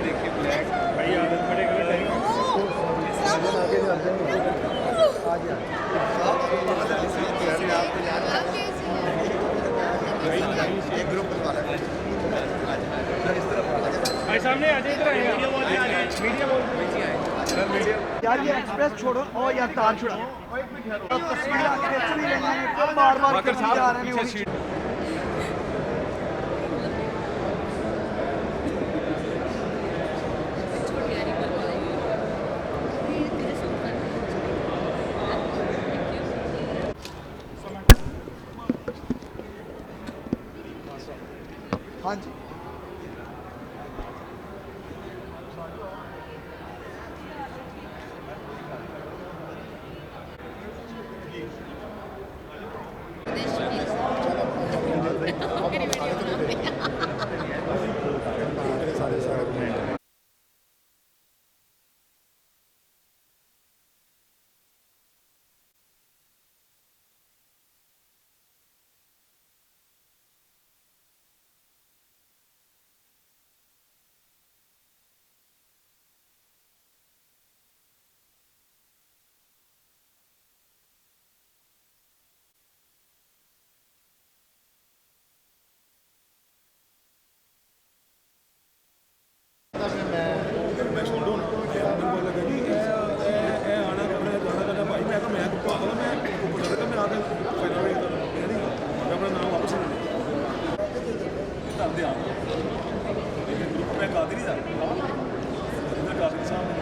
भाई आदत पड़ेगा भाई सामने आ जाए, इधर आएगा मीडिया बोल यार ये एक्सप्रेस छोड़ो और यार तार छोड़ो तस्वीरें खींच नहीं रही हैं बार बार जा रहे हैं हाँ जी मैं कादिरी था कादिरी साहब